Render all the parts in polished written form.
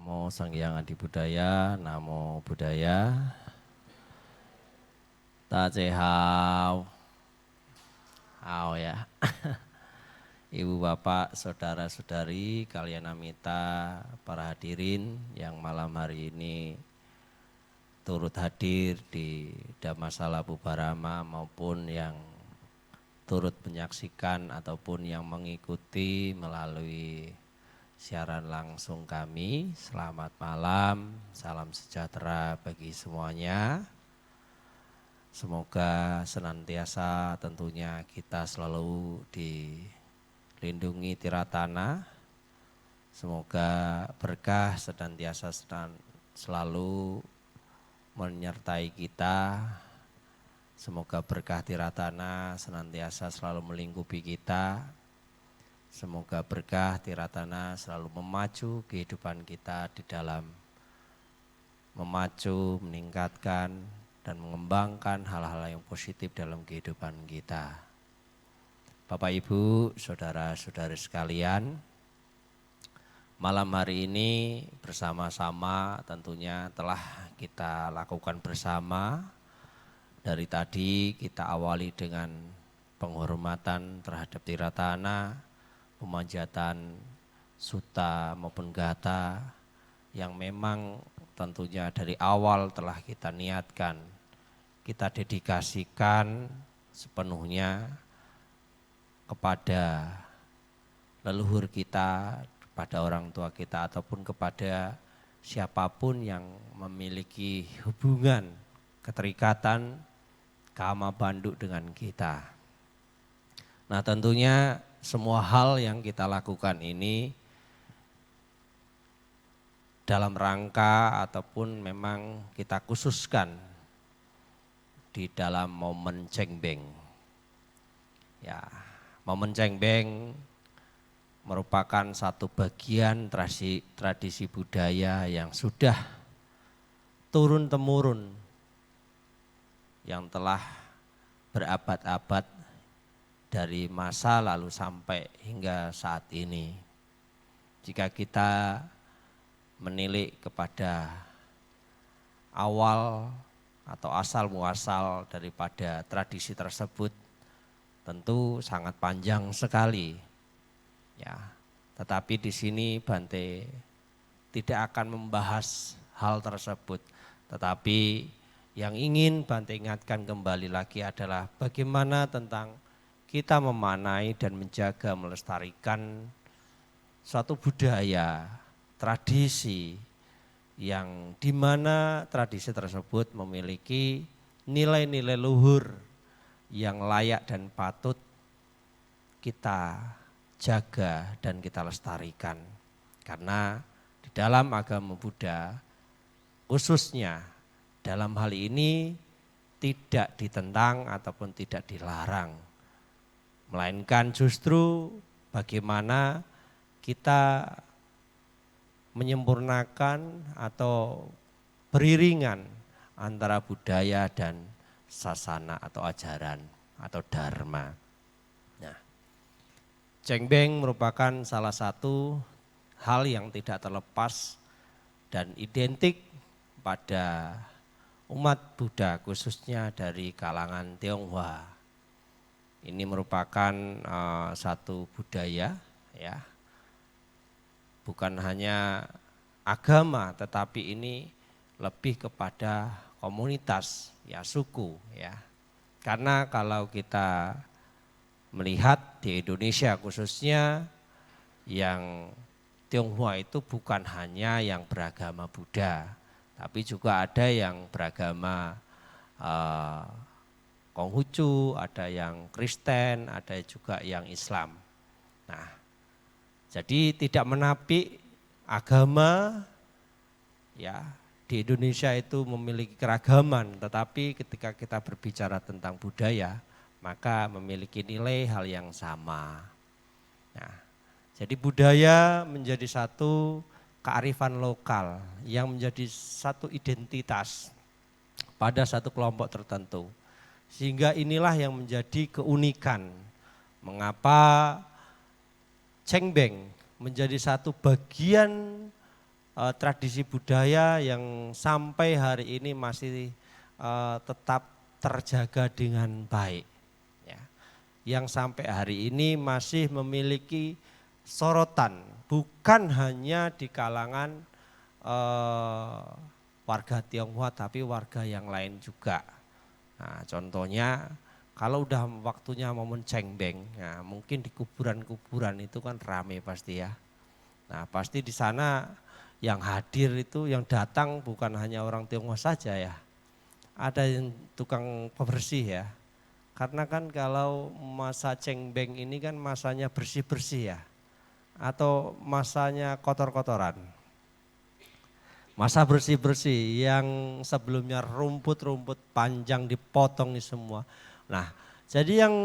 Namo Sang Hyang Adi Budaya, Namo Buddhaya. Ta Che Hao. Hao ya. Ibu bapak, saudara-saudari, kalian amita, para hadirin yang malam hari ini turut hadir di Dhammasala Bubarama maupun yang turut menyaksikan ataupun yang mengikuti melalui siaran langsung kami. Selamat malam, salam sejahtera bagi semuanya. Semoga senantiasa tentunya kita selalu dilindungi tiratana. Semoga berkah senantiasa selalu menyertai kita. Semoga berkah tiratana senantiasa selalu melingkupi kita. Semoga berkah tiratana selalu memacu kehidupan kita di dalam memacu, meningkatkan, dan mengembangkan hal-hal yang positif dalam kehidupan kita. Bapak, Ibu, saudara-saudari sekalian, malam hari ini bersama-sama tentunya telah kita lakukan bersama. Dari tadi kita awali dengan penghormatan terhadap tiratana, pemanjatan sutta maupun gata yang memang tentunya dari awal telah kita niatkan, kita dedikasikan sepenuhnya kepada leluhur kita, kepada orang tua kita ataupun kepada siapapun yang memiliki hubungan, keterikatan, kama banduk dengan kita. Nah, tentunya semua hal yang kita lakukan ini dalam rangka ataupun memang kita khususkan di dalam momen cengbeng. Ya, momen cengbeng merupakan satu bagian tradisi budaya yang sudah turun-temurun, yang telah berabad-abad dari masa lalu sampai hingga saat ini. Jika kita menilik kepada awal atau asal muasal daripada tradisi tersebut, tentu sangat panjang sekali. Ya, tetapi di sini Bante tidak akan membahas hal tersebut, tetapi yang ingin Bante ingatkan kembali lagi adalah bagaimana tentang kita memanai dan menjaga melestarikan suatu budaya, tradisi yang dimana tradisi tersebut memiliki nilai-nilai luhur yang layak dan patut kita jaga dan kita lestarikan. Karena di dalam agama Buddha khususnya dalam hal ini tidak ditentang ataupun tidak dilarang, melainkan justru bagaimana kita menyempurnakan atau beriringan antara budaya dan sasana atau ajaran atau dharma. Nah, cengbeng merupakan salah satu hal yang tidak terlepas dan identik pada umat Buddha khususnya dari kalangan Tionghoa. Ini merupakan satu budaya, ya, bukan hanya agama, tetapi ini lebih kepada komunitas, ya, suku, ya. Karena kalau kita melihat di Indonesia khususnya yang Tionghoa itu bukan hanya yang beragama Buddha, tapi juga ada yang beragama Konghucu, ada yang Kristen, ada juga yang Islam. Nah, jadi tidak menapik agama, ya, di Indonesia itu memiliki keragaman, tetapi ketika kita berbicara tentang budaya, maka memiliki nilai hal yang sama. Nah, jadi budaya menjadi satu kearifan lokal yang menjadi satu identitas pada satu kelompok tertentu. Sehingga inilah yang menjadi keunikan mengapa cengbeng menjadi satu bagian tradisi budaya yang sampai hari ini masih tetap terjaga dengan baik. Ya. Yang sampai hari ini masih memiliki sorotan, bukan hanya di kalangan warga Tionghoa tapi warga yang lain juga. Nah, contohnya kalau udah waktunya momen cengbeng, nah mungkin di kuburan-kuburan itu kan rame pasti ya. Nah pasti di sana yang hadir itu, yang datang bukan hanya orang Tionghoa saja ya. Ada yang tukang pembersih ya. Karena kan kalau masa cengbeng ini kan masanya bersih-bersih ya. Atau masanya kotor-kotoran. Masa bersih-bersih yang sebelumnya rumput-rumput panjang dipotong ini semua. Nah, jadi yang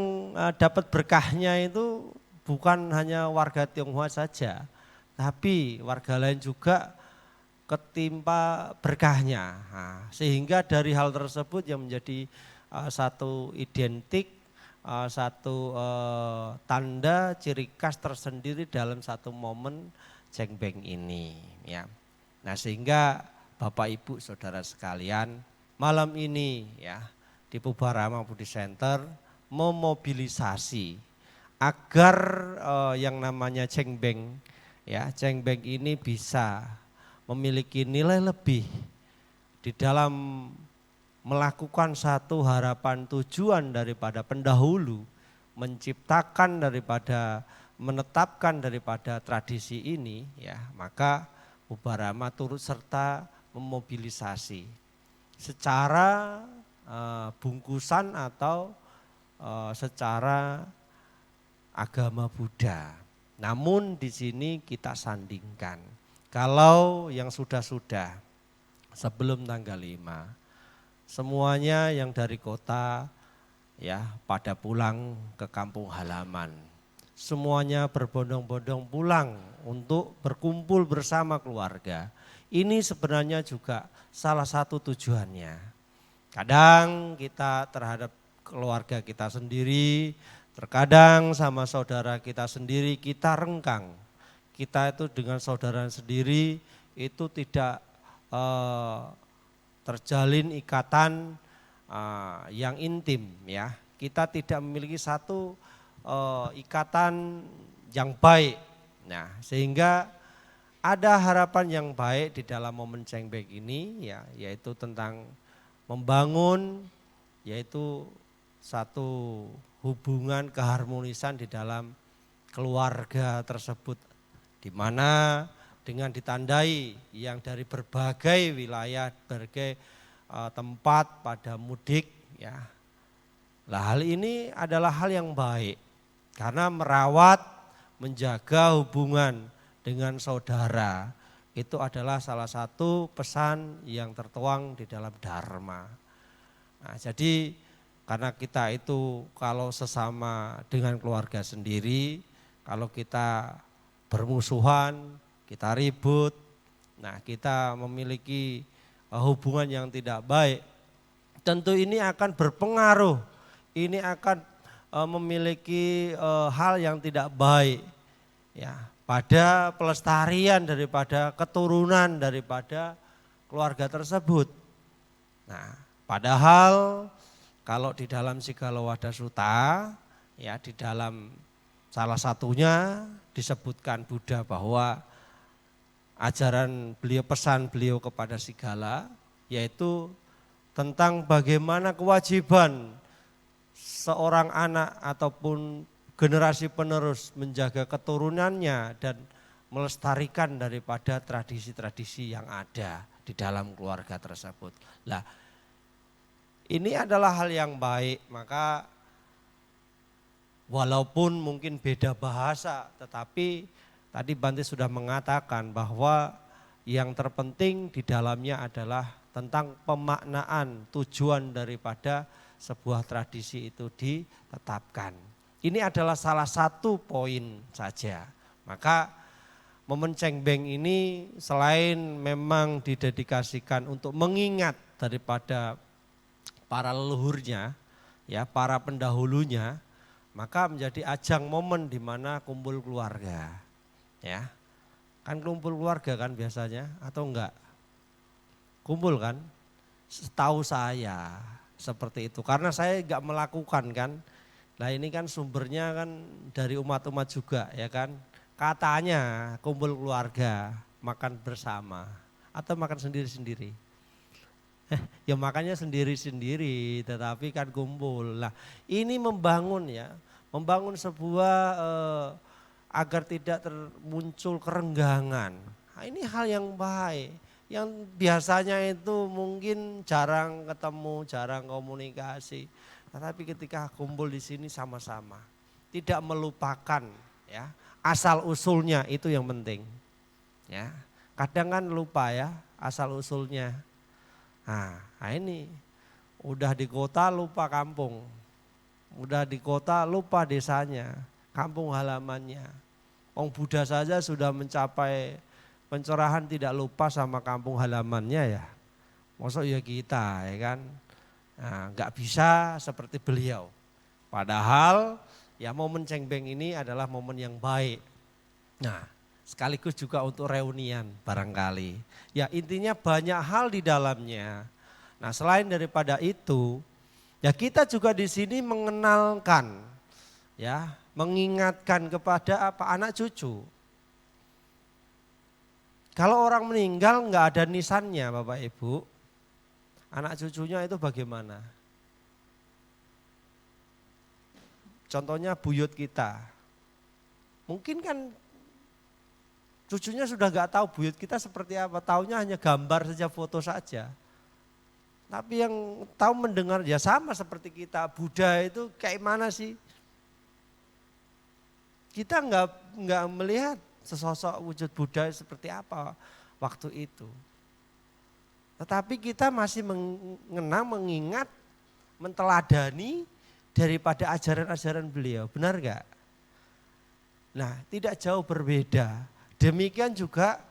dapat berkahnya itu bukan hanya warga Tionghoa saja, tapi warga lain juga ketimpa berkahnya. Nah, sehingga dari hal tersebut yang menjadi satu identik, satu tanda ciri khas tersendiri dalam satu momen cengbeng ini. Ya. Nah, sehingga Bapak Ibu Saudara sekalian, malam ini ya di Pubarama Budi Center memobilisasi agar yang namanya cengbeng ya, cengbeng ini bisa memiliki nilai lebih di dalam melakukan satu harapan tujuan daripada pendahulu menciptakan daripada menetapkan daripada tradisi ini ya, maka Pubarama turut serta memobilisasi secara bungkusan atau secara agama Buddha. Namun di sini kita sandingkan. Kalau yang sudah-sudah sebelum tanggal 5, semuanya yang dari kota ya pada pulang ke kampung halaman. Semuanya berbondong-bondong pulang untuk berkumpul bersama keluarga. Ini sebenarnya juga salah satu tujuannya. Kadang kita terhadap keluarga kita sendiri, terkadang sama saudara kita sendiri kita renggang. Kita itu dengan saudara sendiri itu tidak terjalin ikatan yang intim ya. Kita tidak memiliki satu ikatan yang baik. Nah, sehingga ada harapan yang baik di dalam momen cengbeng ini ya, yaitu tentang membangun yaitu satu hubungan keharmonisan di dalam keluarga tersebut, di mana dengan ditandai yang dari berbagai wilayah, berbagai tempat pada mudik ya. Nah, hal ini adalah hal yang baik karena merawat, menjaga hubungan dengan saudara itu adalah salah satu pesan yang tertuang di dalam Dharma. Nah, jadi karena kita itu kalau sesama dengan keluarga sendiri, kalau kita bermusuhan, kita ribut, nah kita memiliki hubungan yang tidak baik, tentu ini akan berpengaruh, ini akan memiliki hal yang tidak baik ya pada pelestarian daripada keturunan daripada keluarga tersebut. Nah, padahal kalau di dalam Sigalawadah Sutta ya di dalam salah satunya disebutkan Buddha bahwa ajaran beliau, pesan beliau kepada Sigala yaitu tentang bagaimana kewajiban seorang anak ataupun generasi penerus menjaga keturunannya dan melestarikan daripada tradisi-tradisi yang ada di dalam keluarga tersebut. Nah, ini adalah hal yang baik, maka walaupun mungkin beda bahasa, tetapi tadi Bante sudah mengatakan bahwa yang terpenting di dalamnya adalah tentang pemaknaan tujuan daripada sebuah tradisi itu ditetapkan. Ini adalah salah satu poin saja. Maka momen cengbeng ini selain memang didedikasikan untuk mengingat daripada para leluhurnya, ya para pendahulunya, maka menjadi ajang momen di mana kumpul keluarga. Ya. Kan kumpul keluarga kan biasanya atau enggak? Kumpul kan? Setahu saya seperti itu. Karena saya enggak melakukan kan. Nah ini kan sumbernya kan dari umat-umat juga ya kan. Katanya kumpul keluarga, makan bersama atau makan sendiri-sendiri. Ya makannya sendiri-sendiri tetapi kan kumpul. Nah ini membangun ya, membangun sebuah agar tidak muncul kerenggangan. Nah, ini hal yang baik. Yang biasanya itu mungkin jarang ketemu, jarang komunikasi. Tetapi ketika kumpul di sini sama-sama, tidak melupakan ya asal usulnya itu yang penting. Ya, kadang kan lupa ya asal usulnya. Nah ini udah di kota lupa kampung, udah di kota lupa desanya, kampung halamannya. Wong Buddha saja sudah mencapai pencerahan tidak lupa sama kampung halamannya ya. Maksud ya kita ya kan. Nah, gak bisa seperti beliau. Padahal ya momen cengbeng ini adalah momen yang baik. Nah sekaligus juga untuk reunian barangkali. Ya intinya banyak hal di dalamnya. Nah selain daripada itu ya kita juga di sini mengenalkan ya, mengingatkan kepada anak cucu. Kalau orang meninggal nggak ada nisannya Bapak Ibu, anak cucunya itu bagaimana? Contohnya buyut kita, mungkin kan cucunya sudah nggak tahu buyut kita seperti apa, taunya hanya gambar saja, foto saja. Tapi yang tahu mendengar ya sama seperti kita, Buddha itu kayak mana sih? Kita nggak melihat sesosok wujud Buddha seperti apa waktu itu. Tetapi kita masih mengenang, mengingat, menteladani daripada ajaran-ajaran beliau. Benar enggak? Nah tidak jauh berbeda. Demikian juga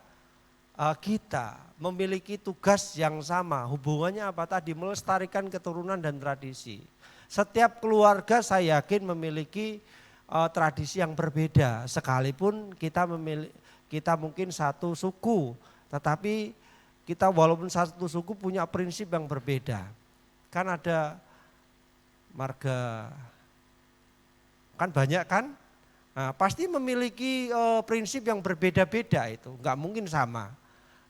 kita memiliki tugas yang sama. Hubungannya apa tadi? Melestarikan keturunan dan tradisi. Setiap keluarga saya yakin memiliki tradisi yang berbeda, sekalipun kita mungkin satu suku, tetapi kita walaupun satu suku punya prinsip yang berbeda. Kan ada marga, kan banyak kan, nah, pasti memiliki prinsip yang berbeda-beda itu, nggak mungkin sama.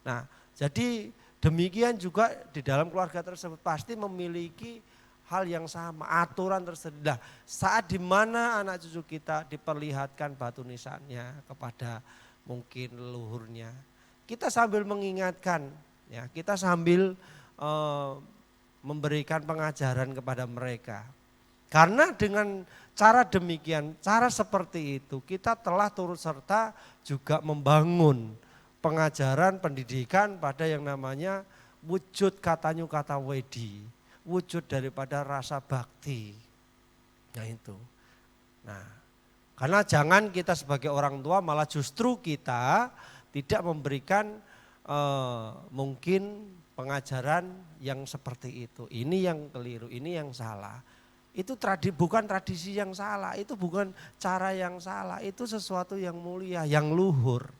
Nah jadi demikian juga di dalam keluarga tersebut pasti memiliki hal yang sama, aturan tersebut. Nah, saat dimana anak cucu kita diperlihatkan batu nisannya kepada mungkin leluhurnya, kita sambil mengingatkan, ya, kita sambil memberikan pengajaran kepada mereka. Karena dengan cara demikian, cara seperti itu, kita telah turut serta juga membangun pengajaran pendidikan pada yang namanya wujud katanyu kata wedi. Wujud daripada rasa bakti. Nah itu. Nah, karena jangan kita sebagai orang tua malah justru kita tidak memberikan mungkin pengajaran yang seperti itu. Ini yang keliru, ini yang salah. Itu bukan tradisi yang salah, itu bukan cara yang salah, itu sesuatu yang mulia, yang luhur.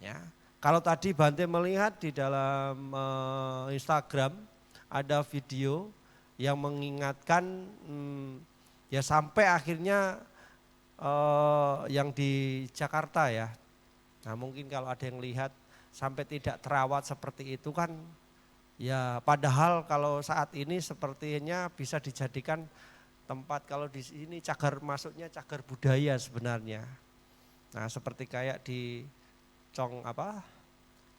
Ya, kalau tadi Bante melihat di dalam Instagram, ada video yang mengingatkan ya sampai akhirnya yang di Jakarta ya. Nah mungkin kalau ada yang lihat sampai tidak terawat seperti itu kan ya, padahal kalau saat ini sepertinya bisa dijadikan tempat, kalau di sini cagar masuknya cagar budaya sebenarnya. Nah seperti kayak di Cong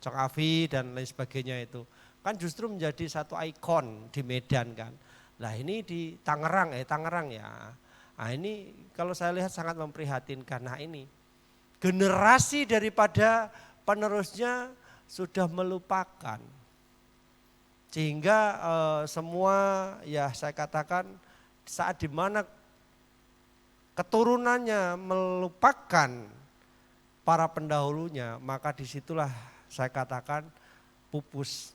Afi dan lain sebagainya itu. Kan justru menjadi satu ikon di Medan kan. Nah ini di Tangerang ya. Nah ini kalau saya lihat sangat memprihatinkan. Nah ini generasi daripada penerusnya sudah melupakan. Sehingga semua ya saya katakan saat dimana keturunannya melupakan para pendahulunya, maka disitulah saya katakan pupus.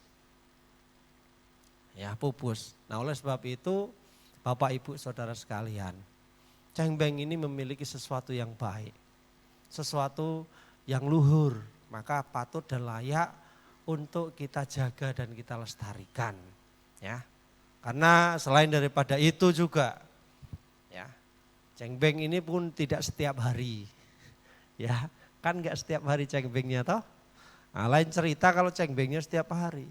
Ya pupus. Nah oleh sebab itu Bapak Ibu Saudara sekalian, cengbeng ini memiliki sesuatu yang baik, sesuatu yang luhur, maka patut dan layak untuk kita jaga dan kita lestarikan. Ya, karena selain daripada itu juga, ya, cengbeng ini pun tidak setiap hari. Ya, kan enggak setiap hari cengbengnya toh. Nah, lain cerita kalau cengbengnya setiap hari.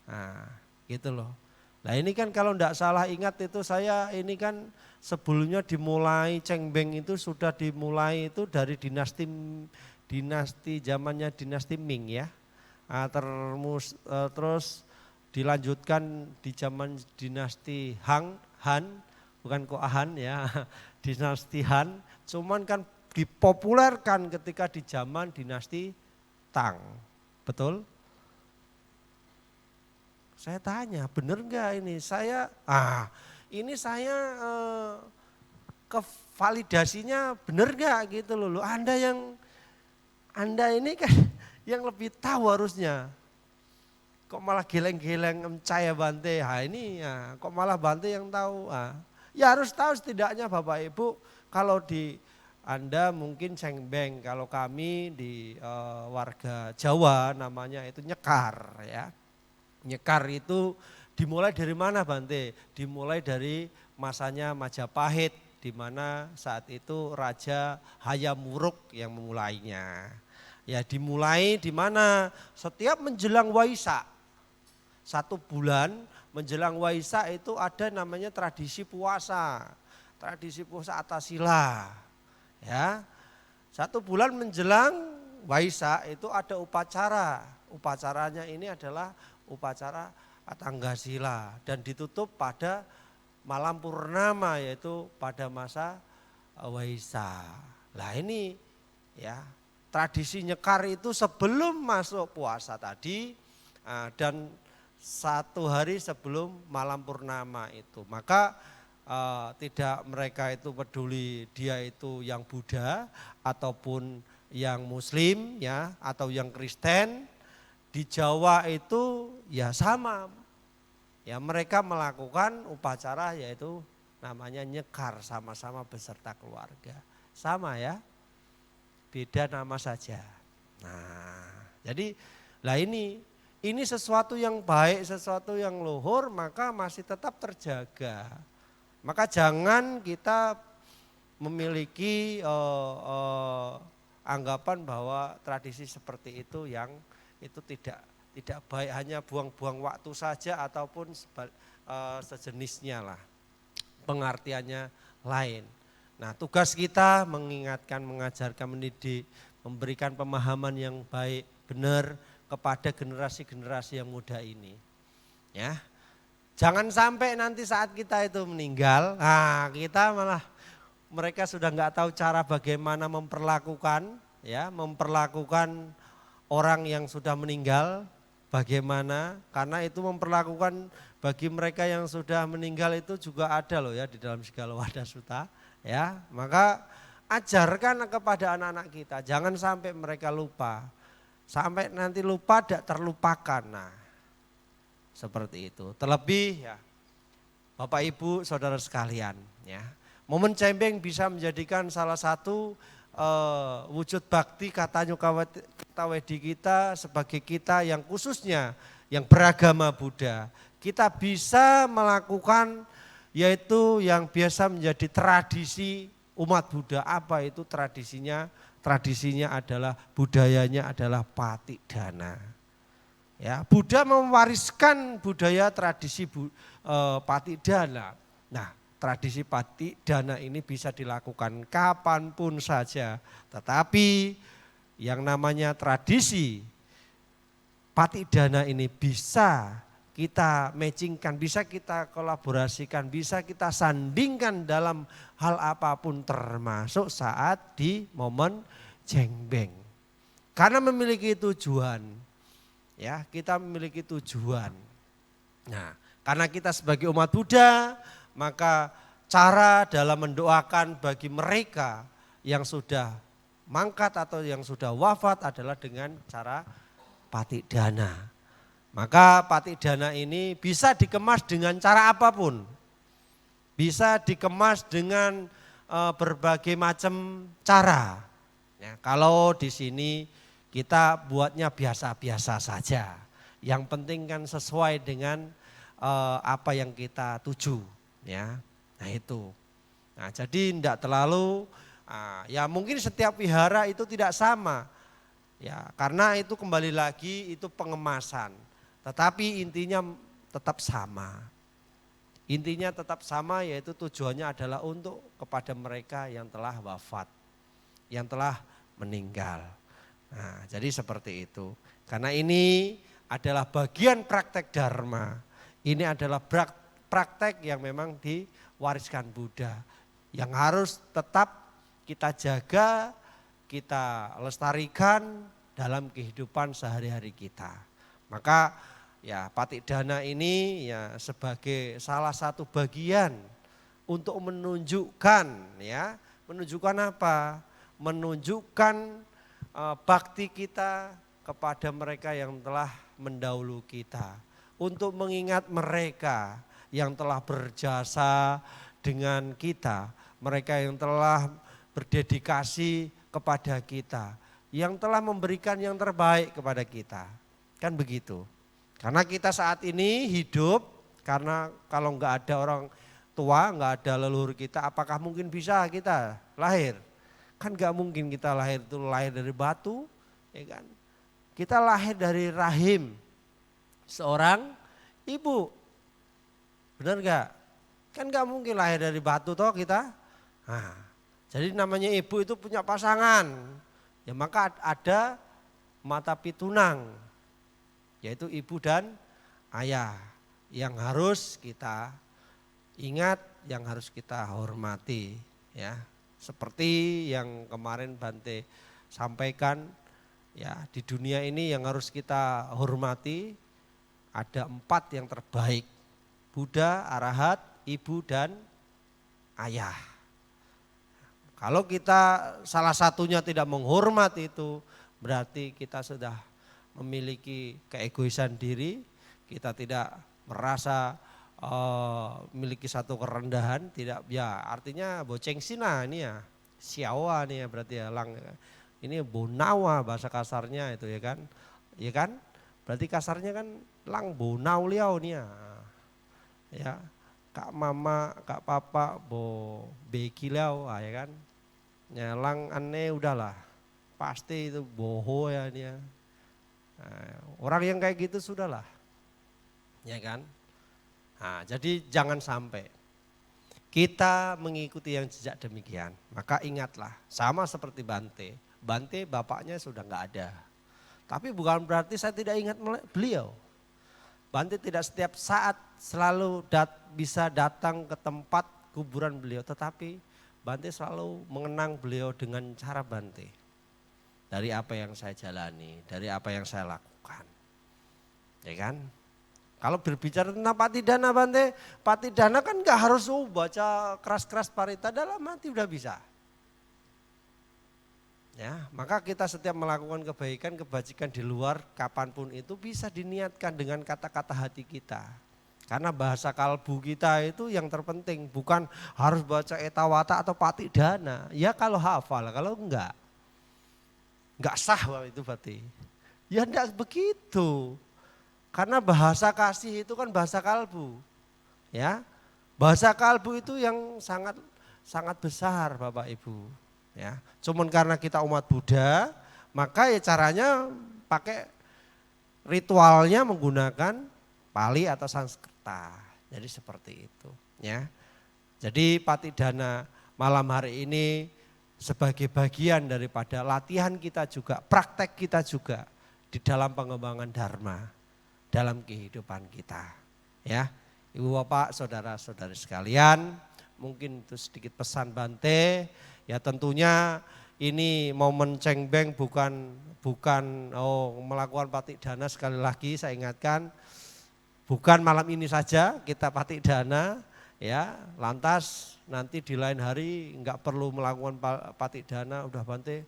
Nah, gitu loh. Nah ini kan kalau enggak salah ingat itu saya ini kan sebelumnya dimulai cengbeng itu sudah dimulai itu dari dinasti zamannya dinasti Ming ya. Nah, terus dilanjutkan di zaman dinasti Han, bukan kok Han ya, dinasti Han. Cuman kan dipopulerkan ketika di zaman dinasti Tang, betul? Saya tanya, bener nggak ini? Ini saya kevalidasinya bener nggak gitu loh. Anda ini kan yang lebih tahu harusnya. Kok malah geleng-geleng saya Bante? Ini ya, kok malah Bante yang tahu? Ya harus tahu setidaknya Bapak Ibu kalau di Anda mungkin cengbeng, kalau kami di warga Jawa namanya itu nyekar ya. Nyekar itu dimulai dari mana Bante? Dimulai dari masanya Majapahit di mana saat itu Raja Hayam Wuruk yang memulainya. Ya dimulai di mana setiap menjelang Waisak, 1 bulan menjelang Waisak itu ada namanya tradisi puasa. Tradisi puasa Atasila. Ya, 1 bulan menjelang Waisak itu ada upacara. Upacaranya ini adalah upacara Tanggasila dan ditutup pada malam purnama yaitu pada masa Waisak. Lah ini ya tradisi nyekar itu sebelum masuk puasa tadi dan 1 hari sebelum malam purnama itu. Maka tidak mereka itu peduli dia itu yang Buddha ataupun yang Muslim ya atau yang Kristen. Di Jawa itu ya sama. Ya mereka melakukan upacara yaitu namanya nyekar sama-sama beserta keluarga. Sama ya. Beda nama saja. Nah, jadi lah ini sesuatu yang baik, sesuatu yang luhur maka masih tetap terjaga. Maka jangan kita memiliki anggapan bahwa tradisi seperti itu yang itu tidak baik, hanya buang-buang waktu saja ataupun sejenisnya lah. Pengertiannya lain. Nah, tugas kita mengingatkan, mengajarkan, mendidik, memberikan pemahaman yang baik, benar kepada generasi-generasi yang muda ini. Ya. Jangan sampai nanti saat kita itu meninggal, kita malah mereka sudah enggak tahu cara bagaimana memperlakukan orang yang sudah meninggal bagaimana, karena itu memperlakukan bagi mereka yang sudah meninggal itu juga ada loh ya di dalam segala wadah suta ya. Maka ajarkan kepada anak-anak kita, jangan sampai mereka lupa. Sampai nanti lupa tidak terlupakan. Nah, seperti itu. Terlebih ya Bapak Ibu Saudara sekalian ya. Momen cengbeng bisa menjadikan salah satu wujud bakti kata Nyukawedi kita sebagai kita yang khususnya yang beragama Buddha. Kita bisa melakukan yaitu yang biasa menjadi tradisi umat Buddha. Apa itu tradisinya? Tradisinya adalah budayanya adalah patidana. Ya, Buddha mewariskan budaya tradisi patidana. Nah, tradisi patidana ini bisa dilakukan kapanpun saja. Tetapi yang namanya tradisi patidana ini bisa kita matchingkan, bisa kita kolaborasikan, bisa kita sandingkan dalam hal apapun termasuk saat di momen cengbeng. Karena memiliki tujuan. Ya, kita memiliki tujuan. Nah, karena kita sebagai umat Buddha, maka cara dalam mendoakan bagi mereka yang sudah mangkat atau yang sudah wafat adalah dengan cara patidana. Maka patidana ini bisa dikemas dengan cara apapun. Bisa dikemas dengan berbagai macam cara. Ya, kalau di sini kita buatnya biasa-biasa saja. Yang penting kan sesuai dengan apa yang kita tuju, ya. Nah itu. Nah jadi tidak terlalu, ya mungkin setiap wihara itu tidak sama, ya karena itu kembali lagi itu pengemasan. Tetapi intinya tetap sama. Intinya tetap sama, yaitu tujuannya adalah untuk kepada mereka yang telah wafat, yang telah meninggal. Nah jadi seperti itu. Karena ini adalah bagian praktek dharma. Ini adalah praktek yang memang diwariskan Buddha. Yang harus tetap kita jaga, kita lestarikan dalam kehidupan sehari-hari kita. Maka ya Patidana ini ya sebagai salah satu bagian untuk menunjukkan, ya, menunjukkan apa? Menunjukkan bakti kita kepada mereka yang telah mendahulu kita, untuk mengingat mereka yang telah berjasa dengan kita, mereka yang telah berdedikasi kepada kita, yang telah memberikan yang terbaik kepada kita. Kan begitu. Karena kita saat ini hidup, karena kalau enggak ada orang tua, enggak ada leluhur kita, apakah mungkin bisa kita lahir? Kan enggak mungkin kita lahir itu lahir dari batu, ya kan? Kita lahir dari rahim seorang ibu. Benar enggak? Kan enggak mungkin lahir dari batu toh kita. Nah, jadi namanya ibu itu punya pasangan. Ya maka ada mata pitunang, yaitu ibu dan ayah yang harus kita ingat, yang harus kita hormati, ya. Seperti yang kemarin Bante sampaikan, ya di dunia ini yang harus kita hormati ada 4 yang terbaik. Buddha, Arahat, ibu dan ayah. Kalau kita salah satunya tidak menghormati itu, berarti kita sudah memiliki keegoisan diri, kita tidak merasa memiliki satu kerendahan, tidak, ya artinya boceng sina ini ya, siawa nih ya berarti ya, lang ini bonawa bahasa kasarnya itu ya kan, ya kan, berarti kasarnya kan lang bonau liau nih ya, kak mama, kak papa, bo beki liau ya kan, ya lang aneh udahlah, pasti itu boho ya nih ya. Nah, orang yang kayak gitu sudahlah, ya kan. Nah, jadi jangan sampai kita mengikuti yang jejak demikian. Maka ingatlah, sama seperti Bante. Bante bapaknya sudah nggak ada. Tapi bukan berarti saya tidak ingat beliau. Bante tidak setiap saat selalu bisa datang ke tempat kuburan beliau. Tetapi Bante selalu mengenang beliau dengan cara Bante. Dari apa yang saya jalani, dari apa yang saya lakukan. Ya kan? Kalau berbicara tentang Patidana Bante, Patidana kan gak harus baca keras-keras parita, dalam hati udah bisa. Ya, maka kita setiap melakukan kebaikan, kebajikan di luar kapanpun itu bisa diniatkan dengan kata-kata hati kita. Karena bahasa kalbu kita itu yang terpenting, bukan harus baca etawata atau Patidana. Ya kalau hafal, kalau enggak sah itu berarti. Ya enggak begitu. Karena bahasa kasih itu kan bahasa kalbu. Ya. Bahasa kalbu itu yang sangat sangat besar Bapak Ibu, ya. Cuman karena kita umat Buddha, maka ya caranya pakai ritualnya menggunakan Pali atau Sanskerta. Jadi seperti itu, ya. Jadi Patidana malam hari ini sebagai bagian daripada latihan kita juga, praktek kita juga di dalam pengembangan dharma dalam kehidupan kita, ya. Ibu bapak, saudara-saudari sekalian, mungkin itu sedikit pesan Bante. Ya tentunya ini momen cengbeng bukan melakukan Patidana, sekali lagi saya ingatkan, bukan malam ini saja kita Patidana, ya. Lantas nanti di lain hari enggak perlu melakukan Patidana, udah Bante,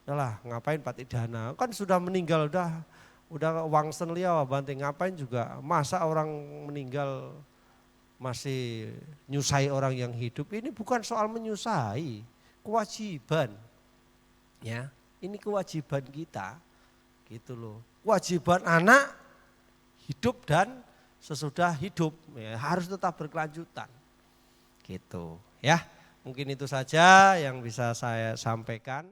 udahlah ngapain Patidana, kan sudah meninggal, udah wangsen liau Bante, ngapain juga, masa orang meninggal masih nyusahi orang yang hidup. Ini bukan soal menyusahi, kewajiban, ya. Ini kewajiban kita Gitu loh. Kewajiban anak hidup dan sesudah hidup ya, harus tetap berkelanjutan. Gitu ya. Mungkin itu saja yang bisa saya sampaikan.